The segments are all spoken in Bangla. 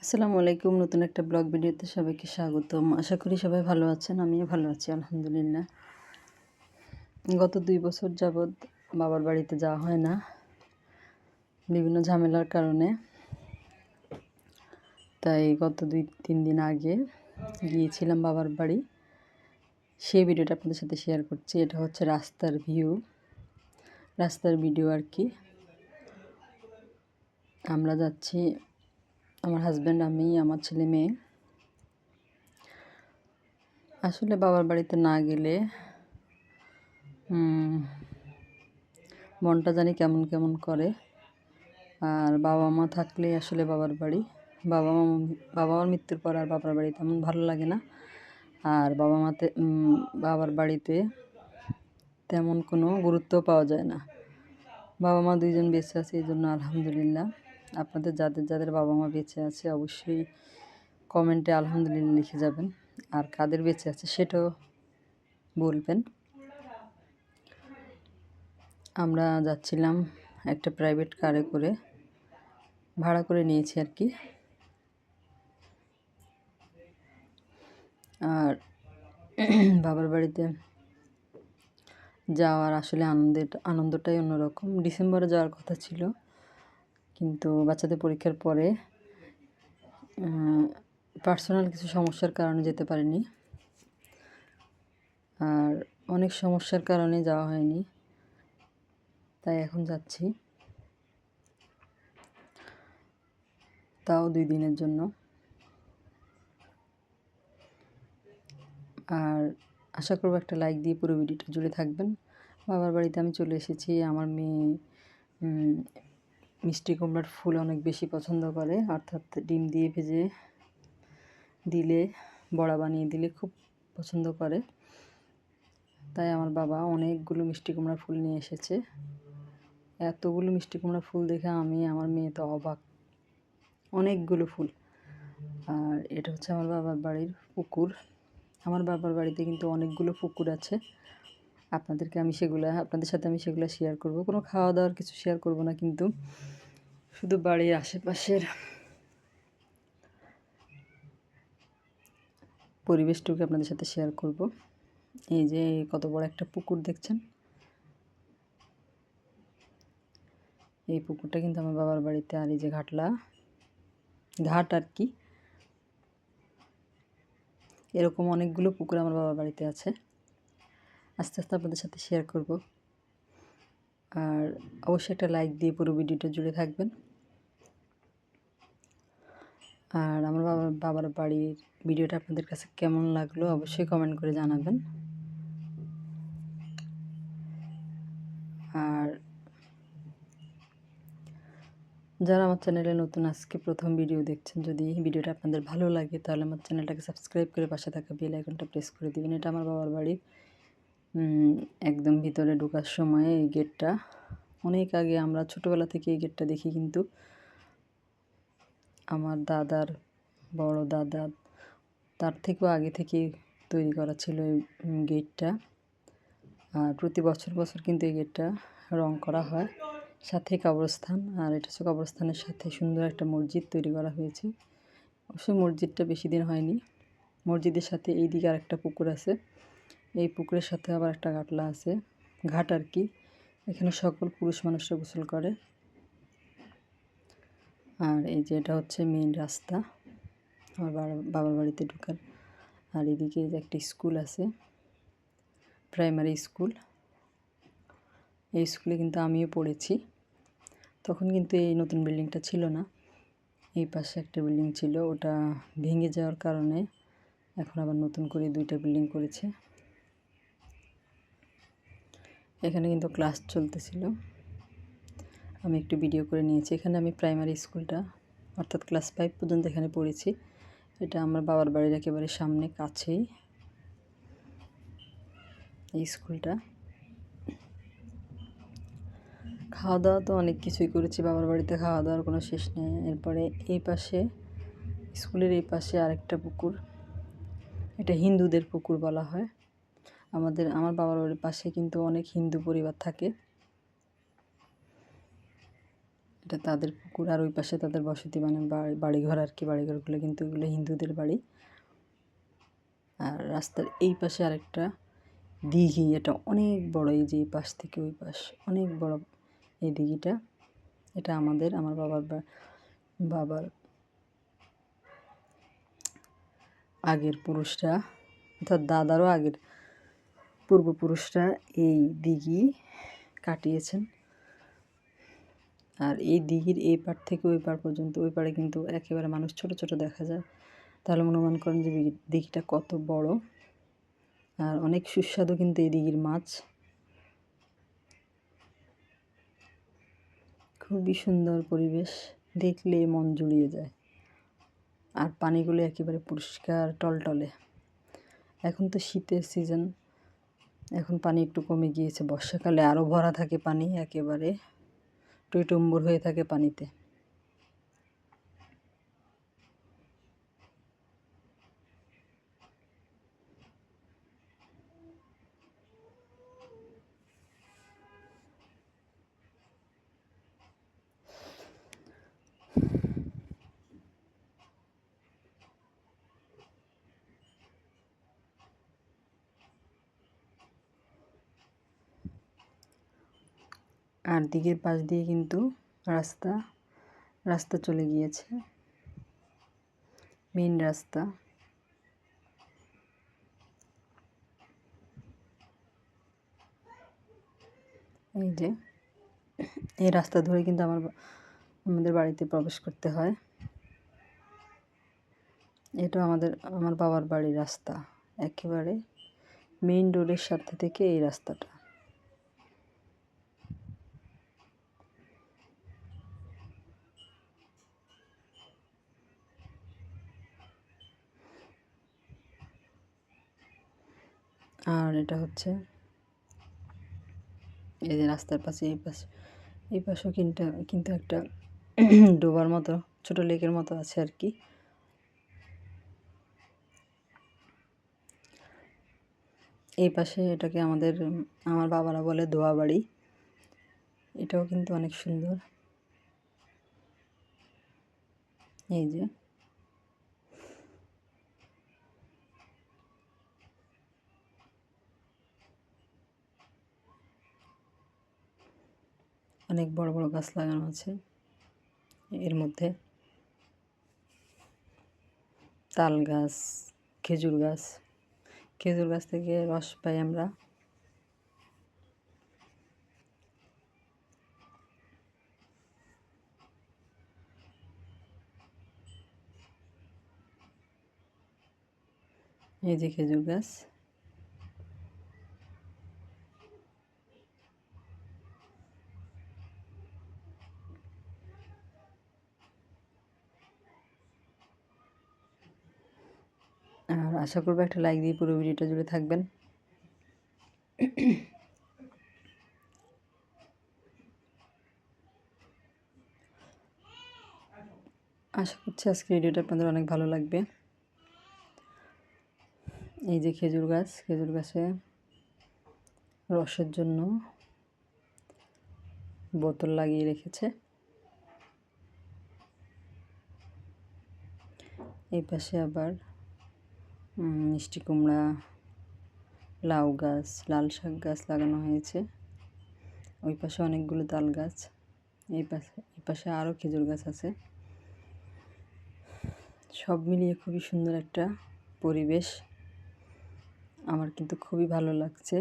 আসসালামু আলাইকুম। নতুন একটা ব্লগ ভিডিওতে সবাইকে স্বাগতম। আশা করি সবাই ভালো আছেন। আমিও ভালো আছি আলহামদুলিল্লাহ। গত ২ বছর যাবৎ বাবার বাড়িতে যাওয়া হয় না, বিভিন্ন ঝামেলার কারণে। তাই গত ২-৩ দিন আগে গিয়েছিলাম বাবার বাড়ি। সেই ভিডিওটা আপনাদের সাথে শেয়ার করছি। এটা হচ্ছে রাস্তার ভিডিও আর কি। আমরা যাচ্ছি, আমার হাজব্যান্ড, আমি, আমার ছেলে মেয়ে। আসলে বাবার বাড়িতে না গেলে মনটা জানি কেমন কেমন করে। আর বাবা মা থাকলে আসলে বাবার বাড়ি, বাবা মার মৃত্যুর পর আর বাবার বাড়ি তেমন ভালো লাগে না। আর বাবার বাড়িতে তেমন কোনো গুরুত্ব পাওয়া যায় না। বাবা মা দুইজন বেঁচে আছে, এই জন্য আলহামদুলিল্লাহ। আপনাদের যাদের বাবা মা বেঁচে আছে অবশ্যই কমেন্টে আলহামদুলিল্লাহ লিখে যাবেন। আর কাদের বেঁচে আছে সেটাও বলবেন। আমরা যাচ্ছিলাম একটা প্রাইভেট কারে করে, ভাড়া করে নিয়েছি আর কি। আর বাবার বাড়িতে যাওয়ার আসলে আনন্দটাই অন্যরকম। ডিসেম্বরে যাওয়ার কথা ছিল, কিন্তু বাচ্চাদের পরীক্ষার পরে পার্সোনাল কিছু সমস্যার কারণে যেতে পারিনি। আর অনেক সমস্যার কারণে যাওয়া হয়নি, তাই এখন যাচ্ছি, তাও 2 দিনের জন্য। আর আশা করবো একটা লাইক দিয়ে পুরো ভিডিওটা জুড়ে থাকবেন। বাবার বাড়িতে আমি চলে এসেছি। আমার মেয়ে মিষ্টি কুমড়ার ফুল অনেক বেশি পছন্দ করে, অর্থাৎ ডিম দিয়ে ভেজে দিলে, বড়া বানিয়ে দিলে খুব পছন্দ করে। তাই আমার বাবা অনেকগুলো মিষ্টি কুমড়ার ফুল নিয়ে এসেছে। এতগুলো মিষ্টি কুমড়ার ফুল দেখে আমি, আমার মেয়ে তো অবাক। অনেকগুলো ফুল। আর এটা হচ্ছে আমার বাবার বাড়ির পুকুর। আমার বাবার বাড়িতে কিন্তু অনেকগুলো পুকুর আছে। আপনাদের সাথে আমি সেগুলো শেয়ার করব। কোনো খাওয়া দাওয়ার কিছু শেয়ার করব না, কিন্তু শুধু বাড়ির আশেপাশের পরিবেশটুকু আপনাদের সাথে শেয়ার করব। এই যে কত বড় একটা পুকুর দেখছেন, এই পুকুরটা কিন্তু আমার বাবার বাড়িতে। আর এই যে ঘাট আর কি, এরকম অনেকগুলো পুকুর আমার বাবার বাড়িতে আছে। আস্তে আস্তে আপনাদের সাথে শেয়ার করব। আর অবশ্যই একটা লাইক দিয়ে পুরো ভিডিওটা জুড়ে থাকবেন। আর আমার বাবার বাড়ির ভিডিওটা আপনাদের কাছে কেমন লাগলো অবশ্যই কমেন্ট করে জানাবেন। আর যারা আমার চ্যানেলে নতুন, আজকে প্রথম ভিডিও দেখছেন, যদি ভিডিওটা আপনাদের ভালো লাগে তাহলে আমার চ্যানেলটাকে সাবস্ক্রাইব করে পাশে থাকা বেল আইকনটা প্রেস করে দিবেন। এটা আমার বাবার বাড়ির একদম ভিতরে ঢোকার সময় এই গেটটা। অনেক আগে, আমরা ছোটোবেলা থেকে এই গেটটা দেখি, কিন্তু আমার বড় দাদা, তার থেকেও আগে থেকে তৈরি করা ছিল এই গেটটা। আর প্রতি বছর কিন্তু এই গেটটা রং করা হয়। সাথে কবরস্থান, আর এটা হচ্ছে কবরস্থানের সাথে সুন্দর একটা মসজিদ তৈরি করা হয়েছে। অবশ্যই মসজিদটা বেশি দিন হয়নি। মসজিদের সাথে এইদিকে আর একটা পুকুর আছে, এই পুকুরের সাথে আবার একটা ঘাট আর কি। এখানে সকল পুরুষ মানুষরা গোসল করে। আর এই যে এটা হচ্ছে মেইন রাস্তা আমার বাবার বাড়িতে ঢোকার। আর এদিকে যে একটা স্কুল আছে, প্রাইমারি স্কুল। এই স্কুলে কিন্তু আমিও পড়েছি। তখন কিন্তু এই নতুন বিল্ডিংটা ছিল না, এই পাশে একটা বিল্ডিং ছিল, ওটা ভেঙে যাওয়ার কারণে এখন আবার নতুন করে 2টা বিল্ডিং করেছে। এখানে কিন্তু ক্লাস চলতেছিল, আমি একটু ভিডিও করে নিয়েছি। এখানে আমি প্রাইমারি স্কুলটা, অর্থাৎ ক্লাস 5 পর্যন্ত এখানে পড়েছি। এটা আমার বাবার বাড়ির একেবারে সামনে, কাছেই এই স্কুলটা। খাওয়া দাওয়া তো অনেক কিছুই করেছি বাবার বাড়িতে, খাওয়া দাওয়ার কোনো শেষ নেই। এরপরে এই পাশে, স্কুলের এই পাশে আরেকটা পুকুর, এটা হিন্দুদের পুকুর বলা হয়। আমার বাবার বাড়ির পাশে কিন্তু অনেক হিন্দু পরিবার থাকে। এটা তাদের পুকুর, আর ওই পাশে তাদের বসতি, মানে বাড়িঘর আর কি। বাড়িঘরগুলো কিন্তু এগুলো হিন্দুদের বাড়ি। আর রাস্তার এই পাশে আরেকটা দিঘি, এটা অনেক বড়। এই যে এই পাশ থেকে ওই পাশ অনেক বড় এই দিঘিটা। এটা আমার বাবার আগের পুরুষরা, অর্থাৎ দাদারও আগের পূর্বপুরুষরা এই দিঘি কাটিয়েছেন। আর এই দিঘির এই পার থেকে ওই পার পর্যন্ত, ওই পারে কিন্তু একেবারে মানুষ ছোট ছোট দেখা যায়। তাহলে অনুমান করেন যে দিঘিটা কত বড়। আর অনেক সুস্বাদু কিন্তু এই দিঘির মাছ। খুবই সুন্দর পরিবেশ, দেখলে মন জুড়িয়ে যায়। আর পানিগুলো একেবারে পরিষ্কার টলটলে। এখন তো শীতের সিজন, এখন পানি একটু কমে গিয়েছে। বর্ষাকালে আরও ভরা থাকে পানি, একেবারে টইটুম্বুর হয়ে থাকে পানিতে। আর দিঘির পাশ দিয়ে কিন্তু রাস্তা চলে গিয়েছে, মেইন রাস্তা। এই যে এই রাস্তা ধরে কিন্তু আমাদের বাড়িতে প্রবেশ করতে হয়। এটা আমার বাবার বাড়ির রাস্তা, একেবারে মেইন রোডের সাথে থেকে এই রাস্তাটা। আর এটা হচ্ছে এই যে রাস্তার পাশে এই পাশেও কিন্তু একটা ডোবার মতো, ছোট লেকের মতো আছে আর কি। এই পাশে এটাকে আমার বাবারা বলে দোয়া বাড়ি। এটাও কিন্তু অনেক সুন্দর। এই যে অনেক বড় বড় গাছ লাগানো আছে এর মধ্যে, তাল গাছ, খেজুর গাছ। খেজুর গাছ থেকে রস পাই আমরা। এই যে খেজুর গাছ। আর আশা করবো একটা লাইক দিয়ে পুরো ভিডিওটা জুড়ে থাকবেন। আশা করছি আজকে ভিডিওটা আপনাদের অনেক ভালো লাগবে। এই যে খেজুর গাছে রসের জন্য বোতল লাগিয়ে রেখেছে। এই পাশে আবার মিষ্টি কুমড়া, লাউ গাছ, লাল শাক গাছ লাগানো হয়েছে। ওই পাশে অনেকগুলো তাল গাছ। এই পাশে আরও খেজুর গাছ আছে। সব মিলিয়ে খুবই সুন্দর একটা পরিবেশ। আমার কিন্তু খুবই ভালো লাগছে।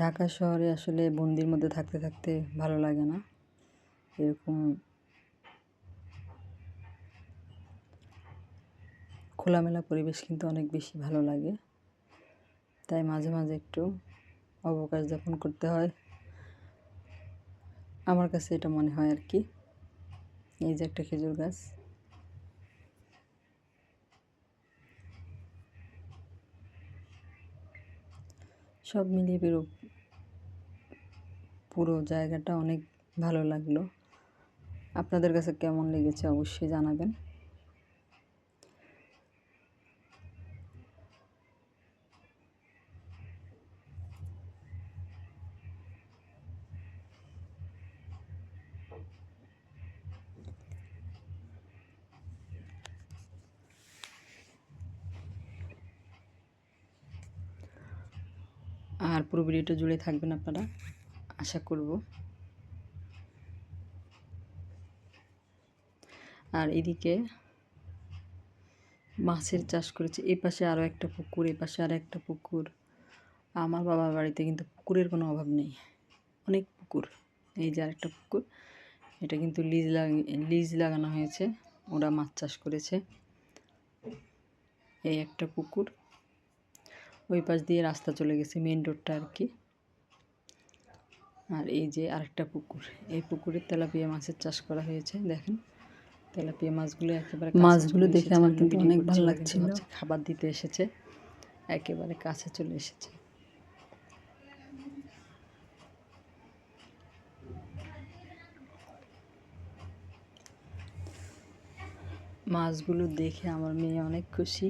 ঢাকা শহরে আসলে বন্দির মধ্যে থাকতে থাকতে ভালো লাগে না। এরকম খোলামেলা পরিবেশ কিন্তু অনেক বেশি ভালো লাগে। তাই মাঝে মাঝে একটু অবকাশ যাপন করতে হয়, আমার কাছে এটা মনে হয় আর কি। এই যে একটা খেজুর গাছ। সব মিলিয়ে পুরো জায়গাটা অনেক ভালো লাগলো। আপনাদের কাছে কেমন লেগেছে অবশ্যই জানাবেন। আর পুরো ভিডিওটা জুড়ে থাকবেন আপনারা, আশা করব। আর এদিকে মাছের চাষ করেছে, এই পাশে আরও একটা পুকুর, এই পাশে আর একটা পুকুর। আমার বাবার বাড়িতে কিন্তু পুকুরের কোনো অভাব নেই, অনেক পুকুর। এই যে আরেকটা পুকুর, এটা কিন্তু লিজ লাগানো হয়েছে, ওরা মাছ চাষ করেছে। এই একটা পুকুর, ওই পাশ দিয়ে রাস্তা চলে গেছে, মেন রোডটা আর কি। আর এই যে আরেকটা পুকুর, এই পুকুরে তেলাপিয়া মাছের চাষ করা হয়েছে। দেখেন তেলাপিয়া মাছগুলো একেবারে, মাছগুলো দেখে আমার কিন্তু অনেক ভালো লাগছিল। খাবার দিতে এসেছে, একেবারে কাছে চলে এসেছে। মাছগুলো দেখে আমার মেয়ে অনেক খুশি।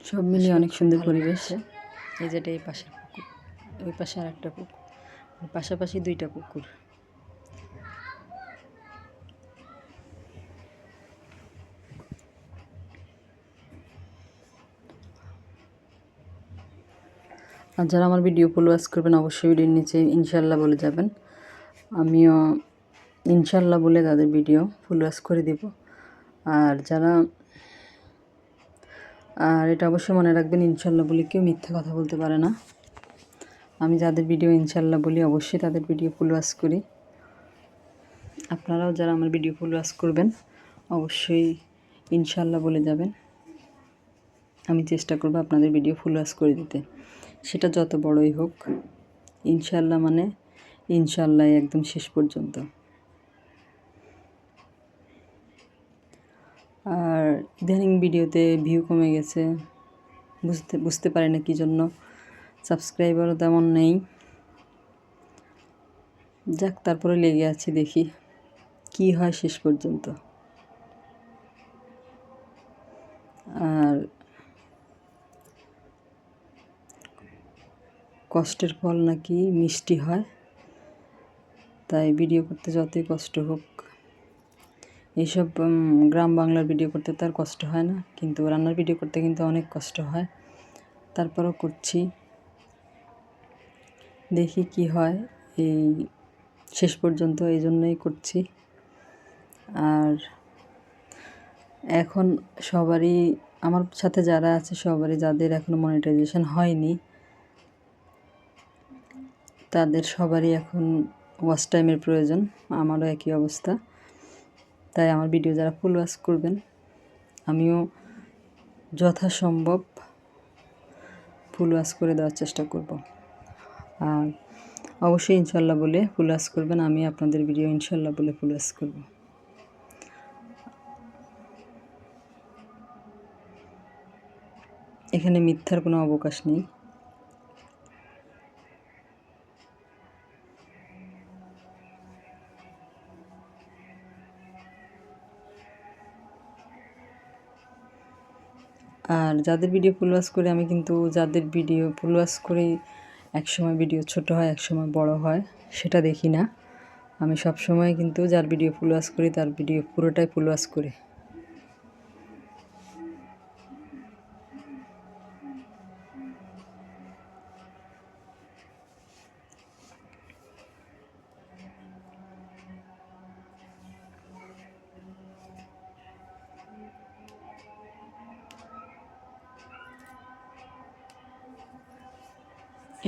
সব মিলিয়ে অনেক সুন্দর পরিবেশ। এই যেটা এই পাশের পুকুর, ওই পাশে আর একটা পুকুর, পাশাপাশি দুইটা পুকুর। আর যারা আমার ভিডিও ফলোয়ার্স করবেন অবশ্যই ভিডিওর নিচে ইনশাল্লাহ বলে যাবেন, আমিও ইনশাল্লাহ বলে তাদের ভিডিও ফলোয়ার্স করে দেব। আর এটা অবশ্যই মনে রাখবেন, ইনশাল্লাহ বলে কেউ মিথ্যা কথা বলতে পারে না। আমি যাদের ভিডিও ইনশাল্লাহ বলি অবশ্যই তাদের ভিডিও ফলোয়ার্স করি। আপনারাও যারা আমার ভিডিও ফলোয়ার্স করবেন অবশ্যই ইনশাল্লাহ বলে যাবেন। আমি চেষ্টা করব আপনাদের ভিডিও ফলোয়ার্স করে দিতে, সেটা যত বড়ই হোক। ইনশাল্লাহ মানে ইনশাল্লাহ একদম শেষ পর্যন্ত। আর ইদানিং ভিডিওতে ভিউ কমে গেছে, বুঝতে পারি না কী জন্য, সাবস্ক্রাইবারও তেমন নেই। যাক, তারপরে লেগে আছি, দেখি কি হয় শেষ পর্যন্ত। আর কষ্টের ফল নাকি মিষ্টি হয়, তাই ভিডিও করতে যতই কষ্ট হোক, এইসব গ্রাম বাংলার ভিডিও করতে তার কষ্ট হয় না, কিন্তু রান্নার ভিডিও করতে কিন্তু অনেক কষ্ট হয়। তারপরও করছি, দেখি কি হয় এই শেষ পর্যন্ত, এই জন্যই করছি। আর এখন সবারই, আমার সাথে যারা আছে সবারই, যাদের এখনও মনিটাইজেশন হয়নি, তাদের সবারই এখন ওয়াচ টাইমের প্রয়োজন, আমারও একই অবস্থা। তাই আমার ভিডিও যারা ফুল ওয়াচ করবেন, আমিও যথাসম্ভব ফুল ওয়াচ করে দেওয়ার চেষ্টা করব। আর অবশ্যই ইনশাল্লাহ বলে ফুল ওয়াচ করবেন, আমি আপনাদের ভিডিও ইনশাল্লাহ বলে ফুল ওয়াচ করব। এখানে মিথ্যার কোনো অবকাশ নেই। আর যাদের ভিডিও ফুল ওয়াচ করে, আমি কিন্তু যাদের ভিডিও ফুল ওয়াচ করে একসময় ভিডিও ছোট হয় একসময় বড় হয় সেটা দেখি না, আমি সব সময় কিন্তু যার ভিডিও ফুল ওয়াচ করি তার ভিডিও পুরোটাই ফুল ওয়াচ করি।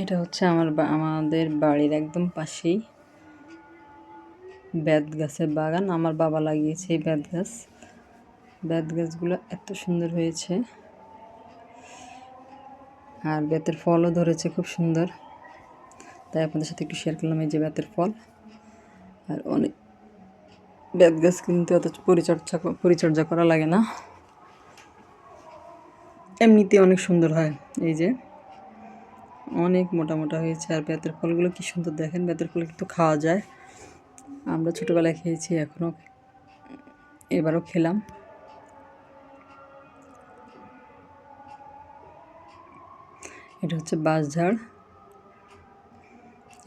এটা হচ্ছে আমাদের বাড়ির একদম পাশেই বেত গাছের বাগান, আমার বাবা লাগিয়েছে এই বেত গাছগুলো এত সুন্দর হয়েছে, আর বেতের ফলও ধরেছে খুব সুন্দর, তাই আপনাদের সাথে একটু শেয়ার করলাম এই যে বেতের ফল। আর অনেক বেত গাছ কিন্তু অত পরিচর্যা করা লাগে না, এমনিতে অনেক সুন্দর হয়। এই যে অনেক মোটা মোটা হয়েছে, আর বেতের ফলগুলো কি সুন্দর দেখেন, বেতের ফল কিন্তু খাওয়া যায়, আমরা ছোটোবেলায় খেয়েছি, এবারও খেলাম। এটা হচ্ছে বাঁশঝাড়,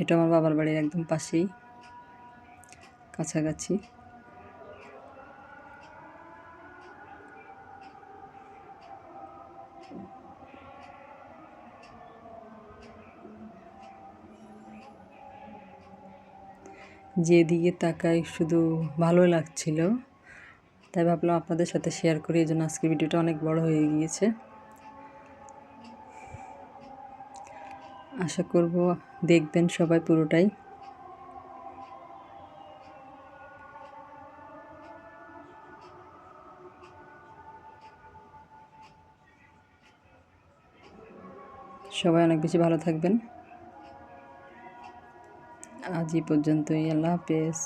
এটা আমার বাবার বাড়ির একদম পাশেই, কাছাকাছি। যেদিকে তাকাই শুধু ভালো লাগছিল, তাই ভাবলাম আপনাদের সাথে শেয়ার করি। এই জন্য আজকের ভিডিওটা অনেক বড় হয়ে গিয়েছে। আশা করব দেখবেন সবাই পুরোটাই। সবাই অনেক বেশি ভালো থাকবেন। আজ এই পর্যন্তই। আল্লাহ হাফেজ।